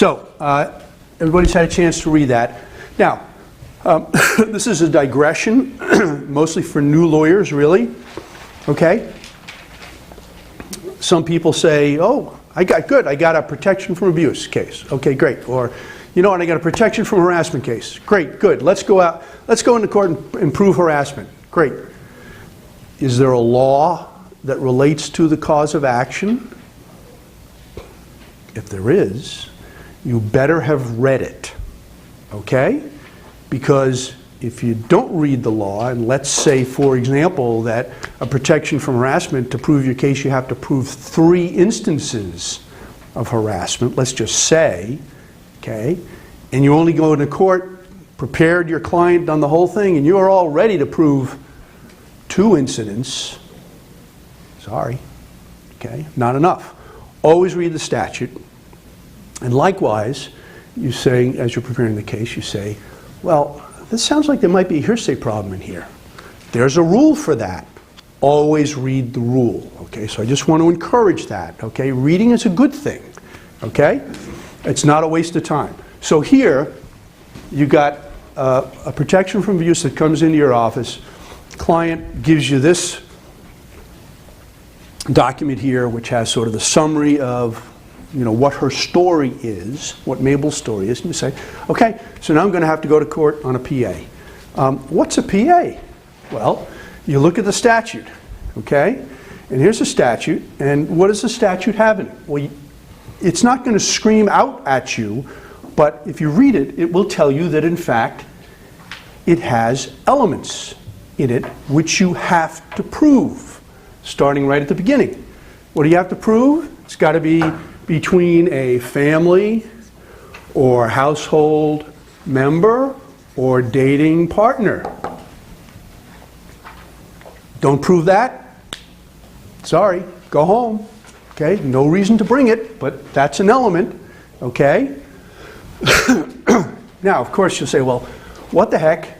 So, everybody's had a chance to read that. Now, this is a digression, mostly for new lawyers, really. Okay? Some people say, oh, I got a protection from abuse case. Okay, great. Or, you know what, I got a protection from harassment case. Great, good. Let's go into court and prove harassment. Great. Is there a law that relates to the cause of action? If there is, you better have read it. Okay? Because if you don't read the law, and let's say, for example, that a protection from harassment, to prove your case, you have to prove 3 instances of harassment, let's just say, okay, and you only go into court, prepared your client on the whole thing, and you're all ready to prove 2 incidents, sorry, okay, not enough. Always read the statute. And likewise, you say, as you're preparing the case, you say, well, this sounds like there might be a hearsay problem in here. There's a rule for that. Always read the rule, okay? So I just want to encourage that, okay? Reading is a good thing, okay? It's not a waste of time. So here, you got a protection from abuse that comes into your office. Client gives you this document here, which has sort of the summary of, you know, what her story is, what Mabel's story is, and you say, okay, so now I'm going to have to go to court on a PA. What's a PA? Well, you look at the statute, okay? And here's a statute, and what does the statute have in it? Well, it's not going to scream out at you, but if you read it, it will tell you that, in fact, it has elements in it which you have to prove, starting right at the beginning. What do you have to prove? It's got to be between a family or household member or dating partner. Don't prove that? Sorry, go home. Okay, no reason to bring it, but that's an element. Okay? Now, of course, you'll say, well, what the heck?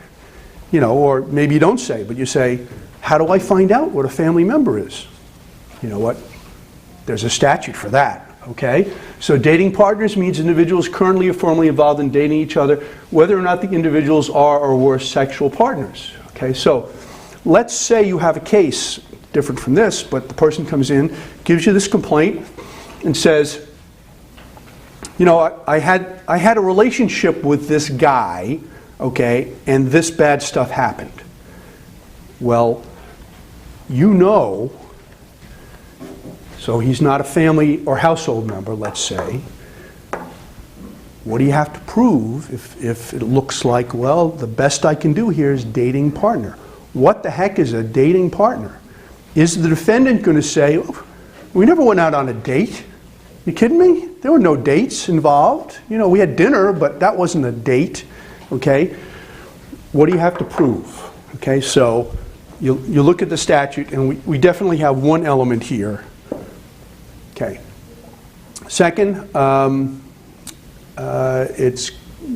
You know, or maybe you don't say, but you say, how do I find out what a family member is? You know what? There's a statute for that. Okay, so dating partners means individuals currently or formerly involved in dating each other, whether or not the individuals are or were sexual partners. Okay, so let's say you have a case different from this, but the person comes in, gives you this complaint, and says, you know, I had a relationship with this guy, okay, and this bad stuff happened. Well, you know. So he's not a family or household member, let's say. What do you have to prove if it looks like, well, the best I can do here is dating partner? What the heck is a dating partner? Is the defendant going to say, oh, we never went out on a date? You kidding me? There were no dates involved. You know, we had dinner, but that wasn't a date. Okay? What do you have to prove? Okay, so you look at the statute, and we definitely have one element here. Okay. Second,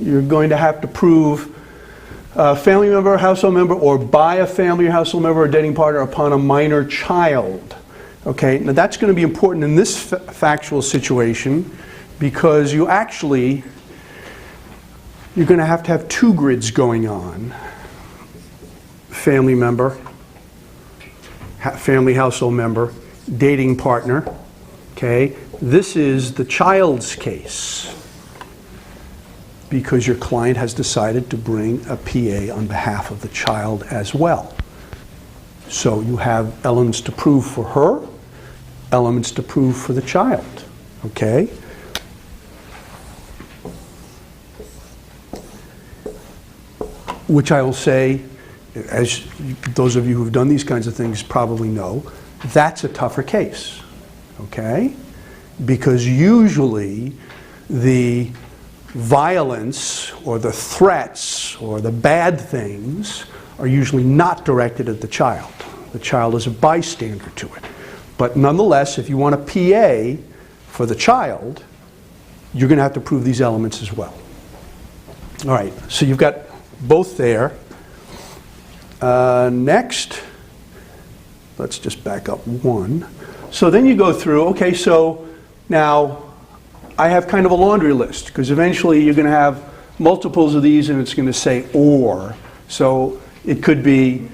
you're going to have to prove a family member, a household member, or by a family or household member or dating partner upon a minor child. Okay, now that's going to be important in this factual situation because you're going to have 2 grids going on. Family member, family household member, dating partner. Okay, this is the child's case because your client has decided to bring a PA on behalf of the child as well. So you have elements to prove for her, elements to prove for the child. Okay? Which I will say, as those of you who've done these kinds of things probably know, that's a tougher case. Okay? Because usually the violence or the threats or the bad things are usually not directed at the child. The child is a bystander to it. But nonetheless, if you want a PA for the child, you're going to have to prove these elements as well. All right, so you've got both there. Next, let's just back up one. So then you go through, okay, so now I have kind of a laundry list, because eventually you're going to have multiples of these and it's going to say or. So it could be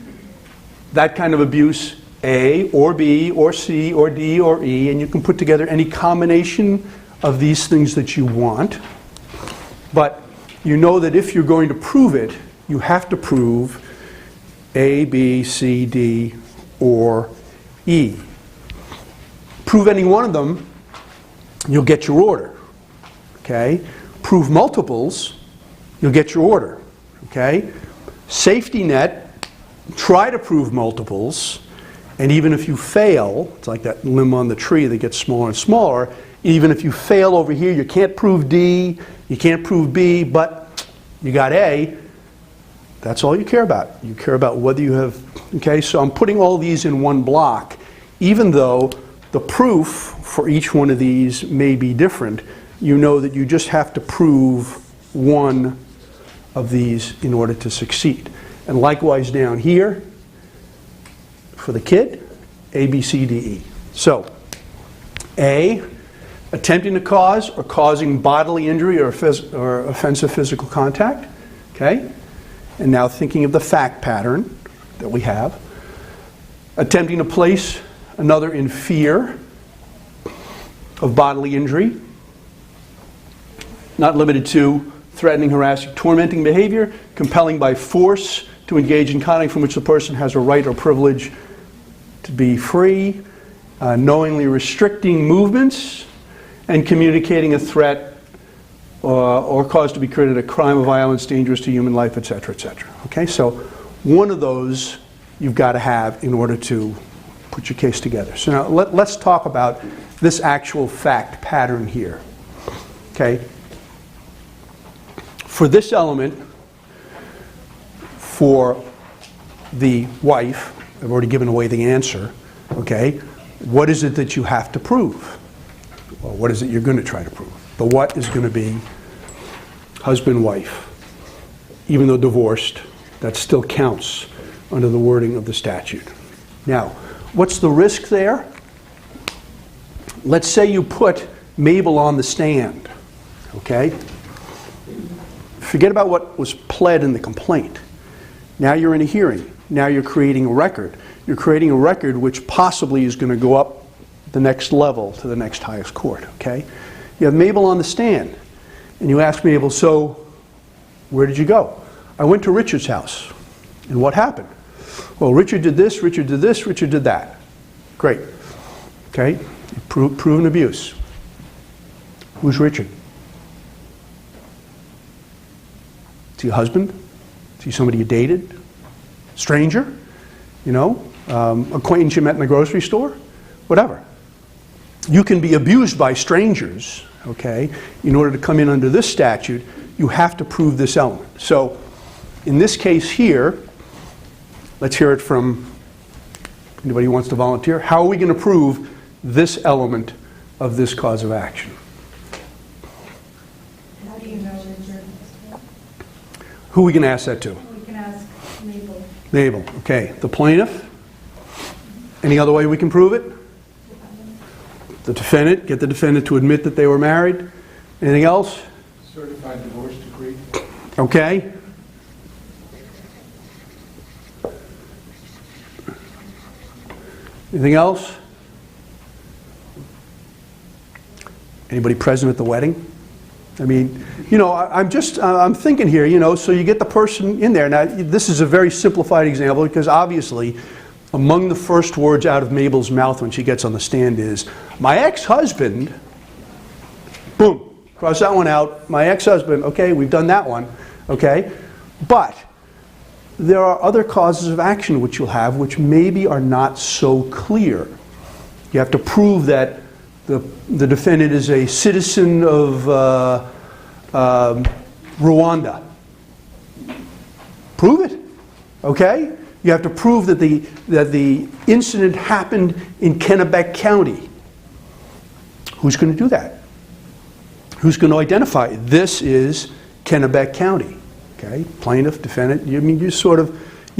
that kind of abuse, A or B or C or D or E, and you can put together any combination of these things that you want. But you know that if you're going to prove it, you have to prove A, B, C, D, or E. Prove any one of them, you'll get your order. Okay? Prove multiples, you'll get your order. Okay? Safety net, try to prove multiples, and even if you fail, it's like that limb on the tree that gets smaller and smaller, even if you fail over here, you can't prove D, you can't prove B, but you got A, that's all you care about. You care about whether you have, okay, so I'm putting all these in one block, even though the proof for each one of these may be different. You know that you just have to prove one of these in order to succeed. And likewise down here, for the kid, A, B, C, D, E. So, A, attempting to cause or causing bodily injury or offensive physical contact. Okay? And now thinking of the fact pattern that we have. Attempting to place another in fear of bodily injury. Not limited to threatening, harassing, tormenting behavior, compelling by force to engage in conduct from which the person has a right or privilege to be free, knowingly restricting movements, and communicating a threat or cause to be committed a crime of violence dangerous to human life, etc., etc. Okay, so one of those you've got to have in order to put your case together. So now let's talk about this actual fact pattern here. Okay, for this element, for the wife, I've already given away the answer. Okay, what is it that you have to prove? Well, what is it you're going to try to prove? The what is going to be husband, wife. Even though divorced, that still counts under the wording of the statute. Now, what's the risk there? Let's say you put Mabel on the stand, okay? Forget about what was pled in the complaint. Now you're in a hearing. Now you're creating a record. You're creating a record which possibly is going to go up the next level to the next highest court, okay? You have Mabel on the stand, and you ask Mabel, so where did you go? I went to Richard's house. And what happened? Well, Richard did this, Richard did this, Richard did that. Great. Okay? Proven abuse. Who's Richard? Is he a husband? Is he somebody you dated? Stranger? You know? Acquaintance you met in the grocery store? Whatever. You can be abused by strangers, okay? In order to come in under this statute, you have to prove this element. So, in this case here, let's hear it from anybody who wants to volunteer. How are we going to prove this element of this cause of action? How do you know Richard? Who are we going to ask that to? We can ask Mabel. Mabel, okay. The plaintiff? Any other way we can prove it? The defendant, get the defendant to admit that they were married. Anything else? Certified divorce decree. Okay. Anything else? Anybody present at the wedding? I mean, you know, I'm thinking here, you know, so you get the person in there. Now, this is a very simplified example because obviously among the first words out of Mabel's mouth when she gets on the stand is, my ex-husband, boom, cross that one out, my ex-husband, okay, we've done that one, okay? But there are other causes of action which you'll have which maybe are not so clear. You have to prove that the defendant is a citizen of Rwanda. Prove it, okay? You have to prove that the incident happened in Kennebec County. Who's going to do that? Who's going to identify this is Kennebec County? Okay, plaintiff, defendant. I mean, you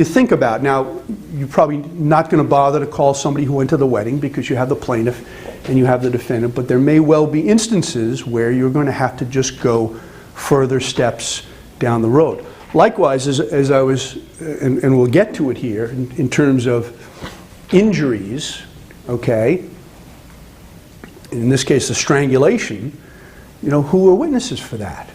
think about it. Now, you're probably not going to bother to call somebody who went to the wedding because you have the plaintiff and you have the defendant, but there may well be instances where you're going to have to just go further steps down the road. Likewise, as I was, and we'll get to it here, in terms of injuries, okay, in this case the strangulation, who are witnesses for that?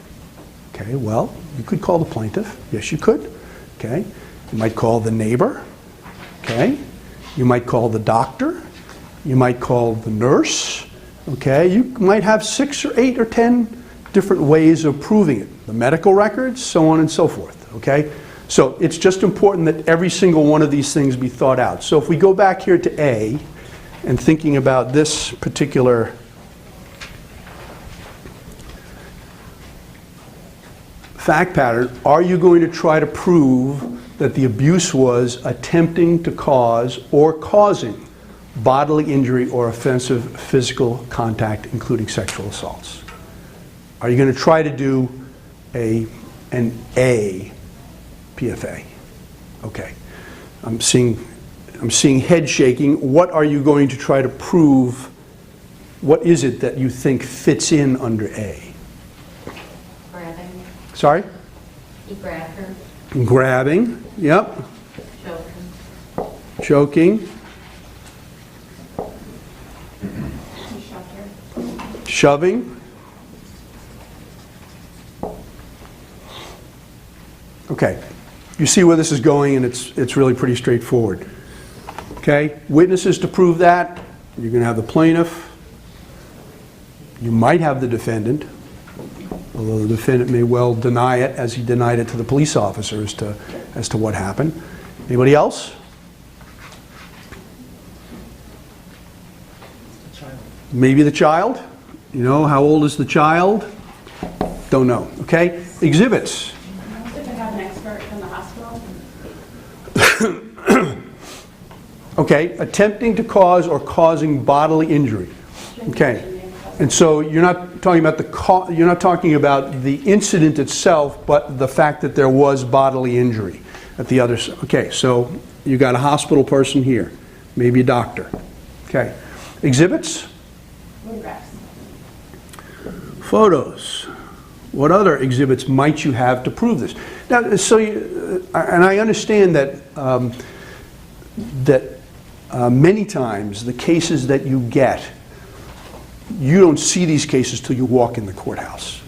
Okay, well, you could call the plaintiff. Yes, you could. Okay, you might call the neighbor. Okay, you might call the doctor. You might call the nurse. Okay, you might have 6 or 8 or 10 different ways of proving it. The medical records, so on and so forth. Okay, so it's just important that every single one of these things be thought out. So if we go back here to A, and thinking about this particular fact pattern, are you going to try to prove that the abuse was attempting to cause or causing bodily injury or offensive physical contact, including sexual assaults? Are you going to try to do an A PFA? Okay. I'm seeing head shaking. What are you going to try to prove? What is it that you think fits in under A? Grabbing. Sorry? He grabbed her. Grabbing. Yep. Choking. Choking. He shoved her. Shoving. Okay. You see where this is going, and it's really pretty straightforward. Okay? Witnesses to prove that. You're going to have the plaintiff. You might have the defendant, although the defendant may well deny it, as he denied it to the police officer as to what happened. Anybody else? The child. Maybe the child. How old is the child? Don't know. Okay? Exhibits. Did they have an expert from the hospital? Okay, attempting to cause or causing bodily injury. Okay. And so you're not talking about you're not talking about the incident itself, but the fact that there was bodily injury at the other side. Okay, so you got a hospital person here, maybe a doctor. Okay. Exhibits? Photographs. Photos. What other exhibits might you have to prove this? Now, so and I understand that many times the cases that you get, you don't see these cases till you walk in the courthouse.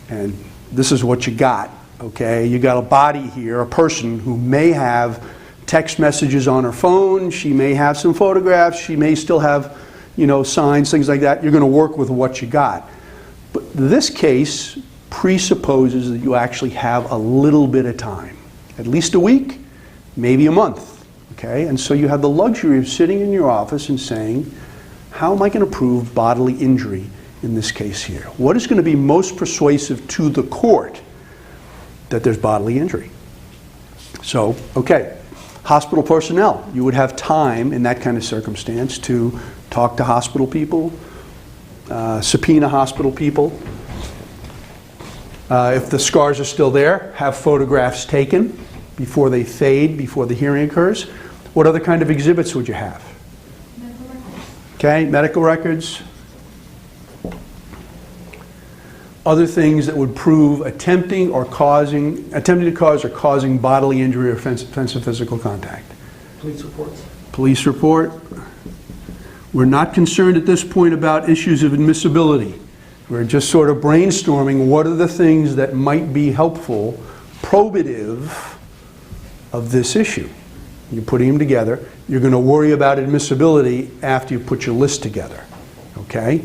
And this is what you got, okay? You got a body here, a person who may have text messages on her phone, she may have some photographs, she may still have, signs, things like that. You're going to work with what you got. But this case presupposes that you actually have a little bit of time, at least a week, maybe a month, okay? And so you have the luxury of sitting in your office and saying, how am I going to prove bodily injury in this case here? What is going to be most persuasive to the court that there's bodily injury? So, okay, hospital personnel. You would have time in that kind of circumstance to talk to hospital people, subpoena hospital people. If the scars are still there, have photographs taken before they fade, before the hearing occurs. What other kind of exhibits would you have? Medical records. Okay, medical records. Other things that would prove attempting to cause or causing bodily injury or offensive physical contact. Police reports. Police report. We're not concerned at this point about issues of admissibility. We're just sort of brainstorming what are the things that might be helpful, probative of this issue. You're putting them together. You're going to worry about admissibility after you put your list together. Okay?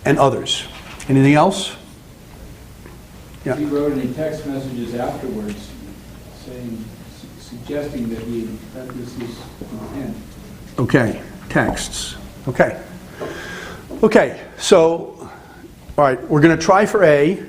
And others. Anything else? Yeah. He wrote any text messages afterwards suggesting that this is intent. Okay. Texts. Okay. Okay. So, all right, we're going to try for A.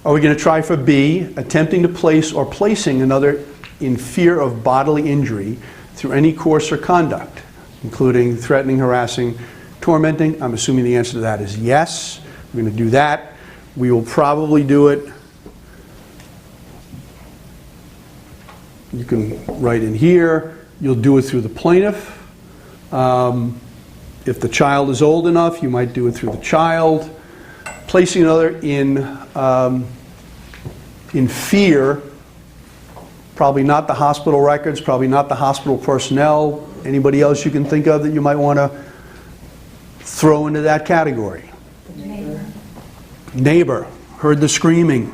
Are we going to try for B? Attempting to place or placing another in fear of bodily injury through any course or conduct, including threatening, harassing, tormenting. I'm assuming the answer to that is yes. We're going to do that. We will probably do it. You can write in here. You'll do it through the plaintiff. If the child is old enough, you might do it through the child. Placing another in fear, probably not the hospital records, probably not the hospital personnel. Anybody else you can think of that you might want to throw into that category? Neighbor, heard the screaming,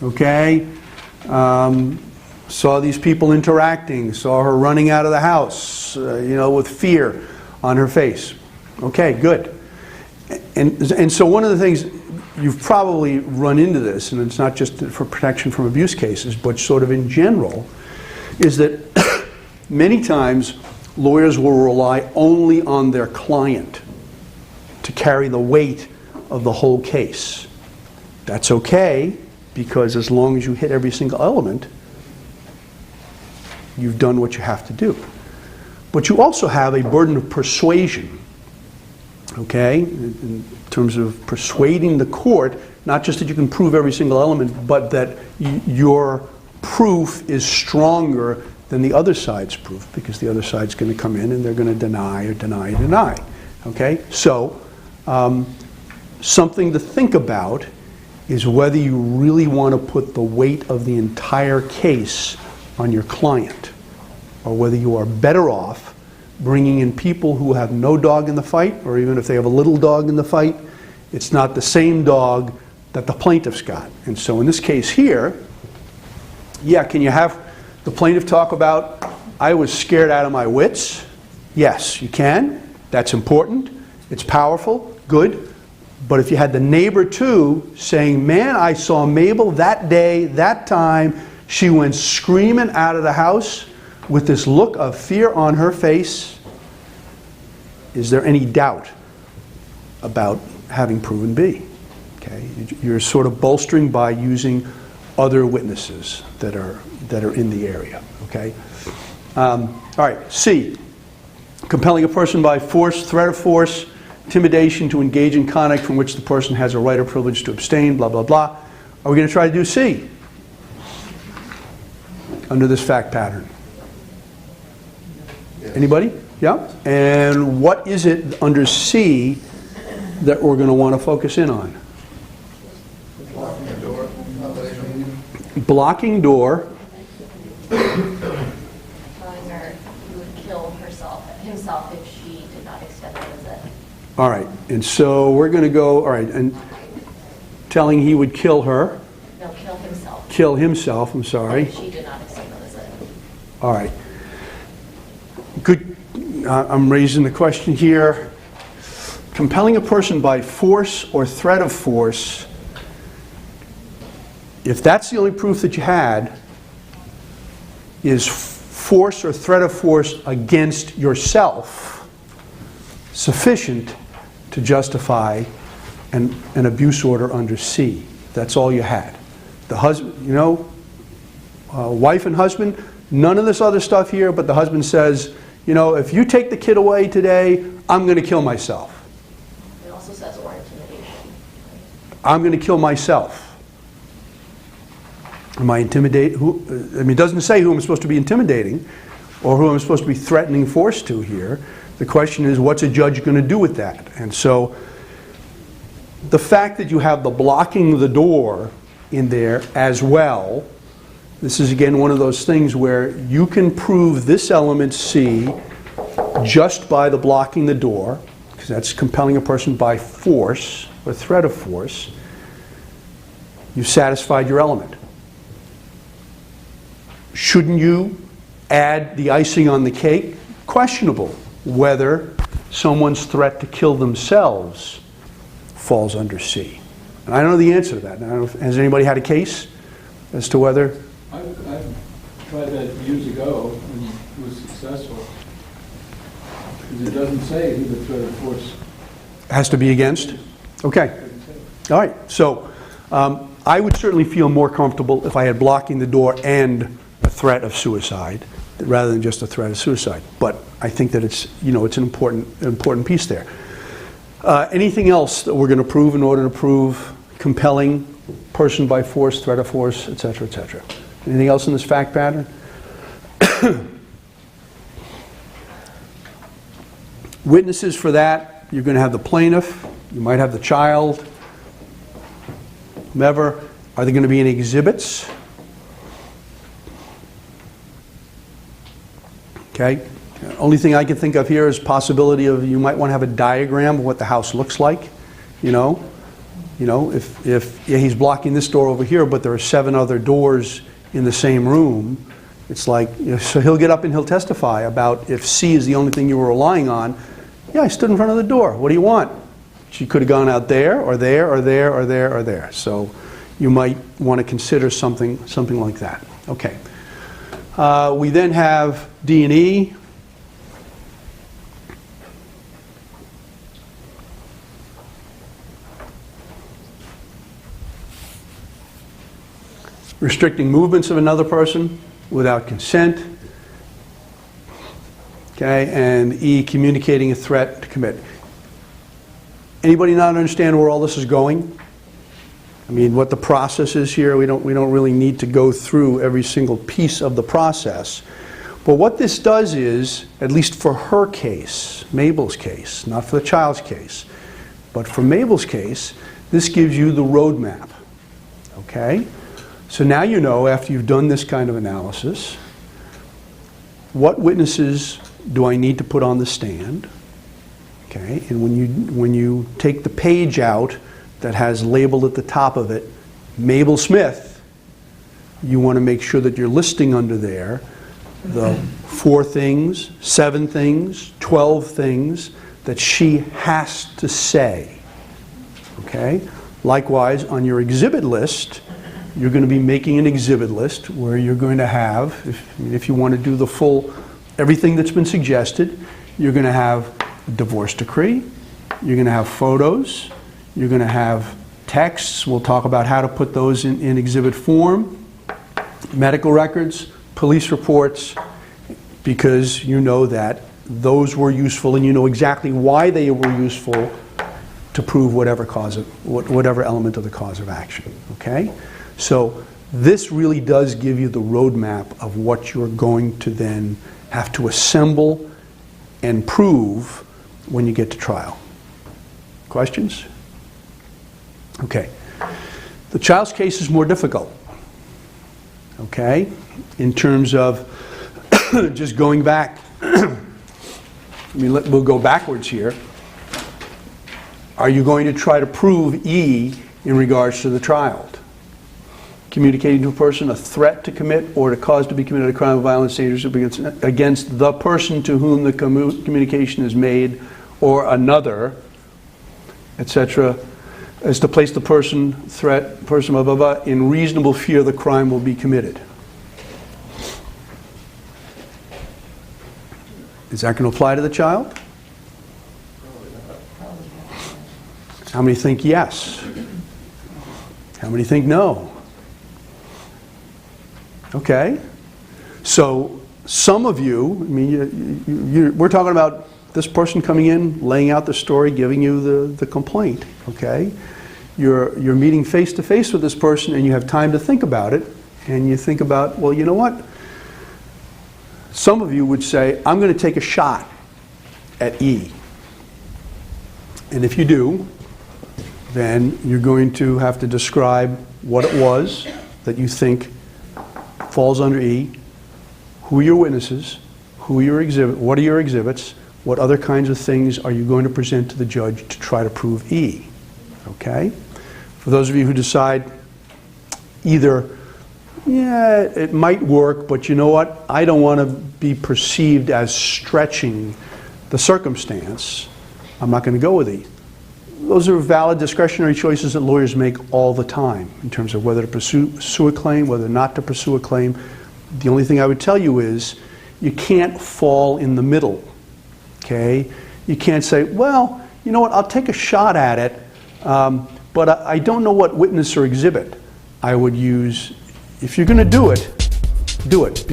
okay? Saw these people interacting, saw her running out of the house, with fear on her face. Okay, good. And so one of the things, you've probably run into this, and it's not just for protection from abuse cases, but sort of in general, is that many times lawyers will rely only on their client to carry the weight of the whole case. That's okay, because as long as you hit every single element, you've done what you have to do. But you also have a burden of persuasion, okay, in terms of persuading the court, not just that you can prove every single element, but that your proof is stronger than the other side's proof, because the other side's going to come in and they're going to deny or deny or deny. Okay? So, something to think about is whether you really want to put the weight of the entire case on your client, or whether you are better off bringing in people who have no dog in the fight, or even if they have a little dog in the fight, it's not the same dog that the plaintiff's got. And so in this case here, yeah, can you have the plaintiff talk about, I was scared out of my wits? Yes, you can. That's important. It's powerful. Good. But if you had the neighbor too saying, man, I saw Mabel that day, that time, she went screaming out of the house with this look of fear on her face, is there any doubt about having proven B? Okay, you're sort of bolstering by using other witnesses that are in the area. Okay. All right. C. Compelling a person by force, threat of force, intimidation to engage in conduct from which the person has a right or privilege to abstain. Blah blah blah. Are we going to try to do C under this fact pattern? Anybody? Yeah? And what is it under C that we're going to want to focus in on? Blocking the door. Blocking door. Telling her he would kill himself if she did not extend the visit. All right. And so we're going to go, all right, and telling he would kill her. No, kill himself. Kill himself, I'm sorry. If she did not extend the visit. All right. Good. I'm raising the question here. Compelling a person by force or threat of force, if that's the only proof that you had, is force or threat of force against yourself sufficient to justify an abuse order under C? That's all you had. The husband, wife and husband, none of this other stuff here, but the husband says, if you take the kid away today, I'm going to kill myself. It also says or intimidation. I'm going to kill myself. Am I intimidating? It doesn't say who I'm supposed to be intimidating or who I'm supposed to be threatening force to here. The question is, what's a judge going to do with that? And so the fact that you have the blocking the door in there as well, this is again one of those things where you can prove this element C just by the blocking the door, because that's compelling a person by force or threat of force. You've satisfied your element. Shouldn't you add the icing on the cake? Questionable whether someone's threat to kill themselves falls under C. And I don't know the answer to that. Has anybody had a case as to whether? I've tried that years ago and was successful. Because it doesn't say who the threat of force Has to be against? Okay. All right. So I would certainly feel more comfortable if I had blocking the door and a threat of suicide rather than just a threat of suicide. But I think that it's an important piece there. Anything else that we're going to prove in order to prove compelling person by force, threat of force, et cetera, et cetera? Anything else in this fact pattern? Witnesses for that, you're going to have the plaintiff, you might have the child, whomever. Are there going to be any exhibits? Okay. Only thing I can think of here is possibility of you might want to have a diagram of what the house looks like. You know, if he's blocking this door over here, but there are 7 other doors in the same room, it's like, so he'll get up and he'll testify about if C is the only thing you were relying on. Yeah, I stood in front of the door. What do you want? She could have gone out there, or there, or there, or there, or there. So you might want to consider something like that. Okay. We then have D&E. Restricting movements of another person without consent. Okay, and E, communicating a threat to commit. Anybody not understand where all this is going? I mean, what the process is here? We don't really need to go through every single piece of the process. But what this does is, at least for her case, Mabel's case, not for the child's case, but for Mabel's case, this gives you the roadmap. Okay? So now you know, after you've done this kind of analysis, what witnesses do I need to put on the stand? Okay, and when you take the page out that has labeled at the top of it, Mabel Smith, you want to make sure that you're listing under there the 4 things, 7 things, 12 things that she has to say. Okay? Likewise, on your exhibit list, you're going to be making an exhibit list where you're going to have, if you want to do the full, everything that's been suggested, you're going to have a divorce decree, you're going to have photos, you're going to have texts. We'll talk about how to put those in exhibit form, medical records, police reports, because you know that those were useful and you know exactly why they were useful to prove whatever element of the cause of action. Okay? So this really does give you the roadmap of what you're going to then have to assemble and prove when you get to trial. Questions? Okay. The child's case is more difficult. Okay? In terms of just going back. We'll go backwards here. Are you going to try to prove E in regards to the child? Communicating to a person a threat to commit or to cause to be committed a crime of violence dangerous against the person to whom the communication is made or another, etc., is to place the person, blah, blah, blah, in reasonable fear the crime will be committed. Is that going to apply to the child? How many think yes? How many think no? Okay. So some of you, I mean, we're talking about this person coming in, laying out the story, giving you the complaint. Okay. You're meeting face to face with this person and you have time to think about it, and you think about, well, you know what? Some of you would say, I'm going to take a shot at E. And if you do, then you're going to have to describe what it was that you think falls under E, who are your witnesses, what are your exhibits, what other kinds of things are you going to present to the judge to try to prove E. Okay? For those of you who decide either, yeah, it might work, but you know what? I don't want to be perceived as stretching the circumstance. I'm not going to go with E. Those are valid discretionary choices that lawyers make all the time in terms of whether to pursue a claim, whether not to pursue a claim. The only thing I would tell you is you can't fall in the middle. Okay? You can't say, well, you know what, I'll take a shot at it, but I don't know what witness or exhibit I would use. If you're going to do it,